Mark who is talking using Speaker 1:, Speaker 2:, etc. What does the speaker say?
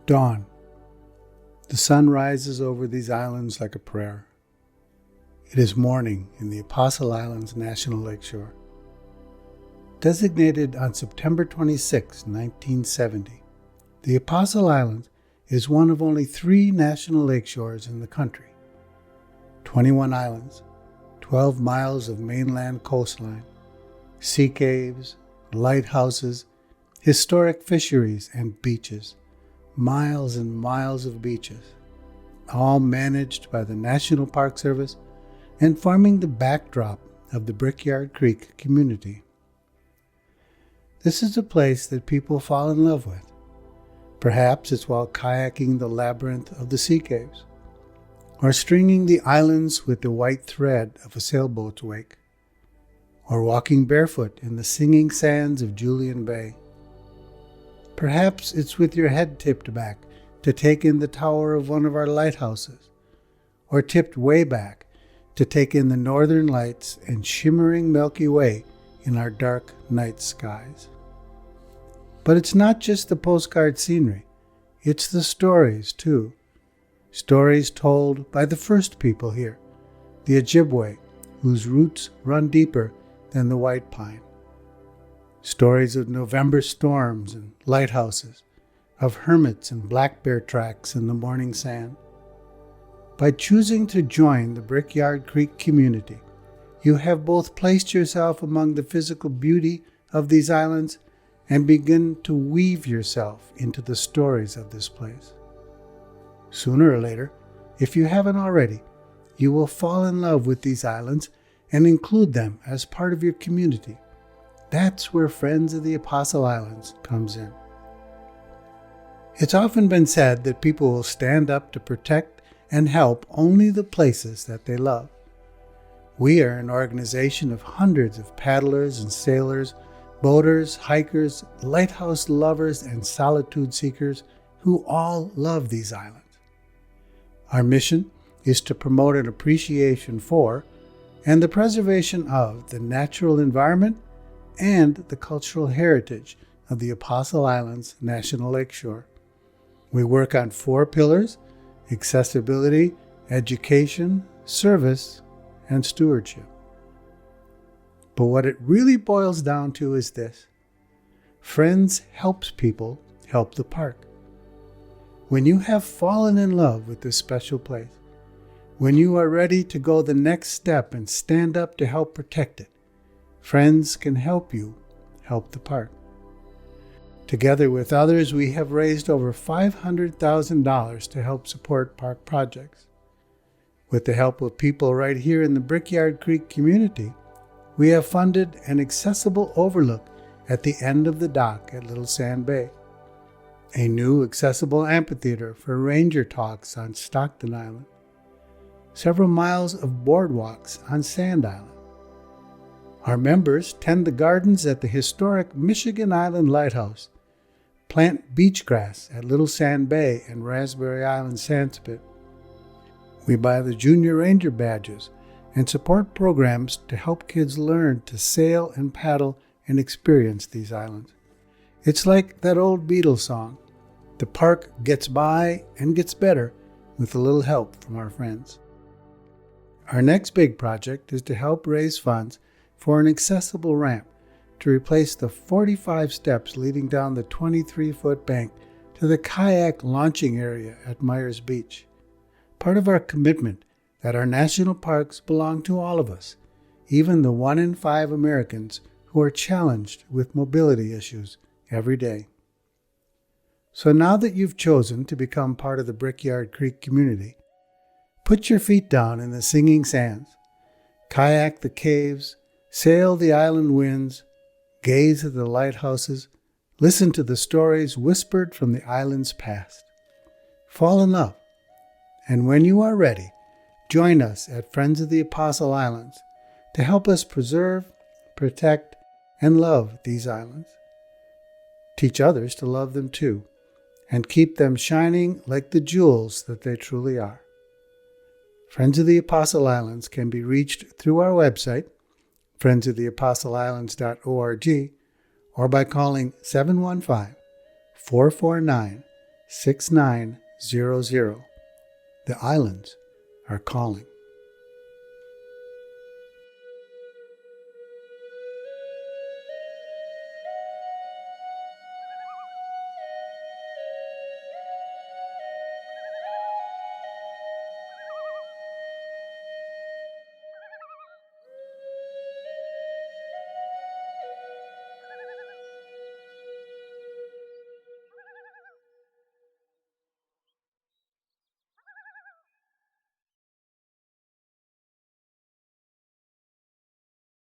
Speaker 1: Dawn. The sun rises over these islands like a prayer. It is morning in the Apostle Islands National Lakeshore. Designated on September 26, 1970, the Apostle Islands is one of only 3 national lakeshores in the country. 21 islands, 12 miles of mainland coastline, sea caves, lighthouses, historic fisheries, and beaches. Miles and miles of beaches, all managed by the National Park Service and forming the backdrop of the Brickyard Creek community. This is a place that people fall in love with. Perhaps it's while kayaking the labyrinth of the sea caves, or stringing the islands with the white thread of a sailboat's wake, or walking barefoot in the singing sands of Julian Bay. Perhaps it's with your head tipped back to take in the tower of one of our lighthouses, or tipped way back to take in the northern lights and shimmering Milky Way in our dark night skies. But it's not just the postcard scenery, it's the stories too. Stories told by the first people here, the Ojibwe, whose roots run deeper than the white pine. Stories of November storms and lighthouses, of hermits and black bear tracks in the morning sand. By choosing to join the Brickyard Creek community, you have both placed yourself among the physical beauty of these islands and begin to weave yourself into the stories of this place. Sooner or later, if you haven't already, you will fall in love with these islands and include them as part of your community. That's where Friends of the Apostle Islands comes in. It's often been said that people will stand up to protect and help only the places that they love. We are an organization of hundreds of paddlers and sailors, boaters, hikers, lighthouse lovers, and solitude seekers who all love these islands. Our mission is to promote an appreciation for and the preservation of the natural environment and the cultural heritage of the Apostle Islands National Lakeshore. We work on 4 pillars: accessibility, education, service, and stewardship. But what it really boils down to is this: Friends helps people help the park. When you have fallen in love with this special place, when you are ready to go the next step and stand up to help protect it, Friends can help you help the park. Together with others, we have raised over $500,000 to help support park projects. With the help of people right here in the Brickyard Creek community, we have funded an accessible overlook at the end of the dock at Little Sand Bay, a new accessible amphitheater for ranger talks on Stockton Island, several miles of boardwalks on Sand Island. Our members tend the gardens at the historic Michigan Island Lighthouse, plant beach grass at Little Sand Bay and Raspberry Island Sandspit. We buy the Junior Ranger badges and support programs to help kids learn to sail and paddle and experience these islands. It's like that old Beatles song, "The park gets by and gets better with a little help from our friends." Our next big project is to help raise funds for an accessible ramp to replace the 45 steps leading down the 23-foot bank to the kayak launching area at Myers Beach. Part of our commitment that our national parks belong to all of us, even the 1 in 5 Americans who are challenged with mobility issues every day. So now that you've chosen to become part of the Brickyard Creek community, put your feet down in the singing sands, kayak the caves, sail the island winds, gaze at the lighthouses, listen to the stories whispered from the island's past. Fall in love, and when you are ready, join us at Friends of the Apostle Islands to help us preserve, protect, and love these islands. Teach others to love them too, and keep them shining like the jewels that they truly are. Friends of the Apostle Islands can be reached through our website, friendsoftheapostleislands.org, or by calling 715-449-0000. 6900. The islands are calling.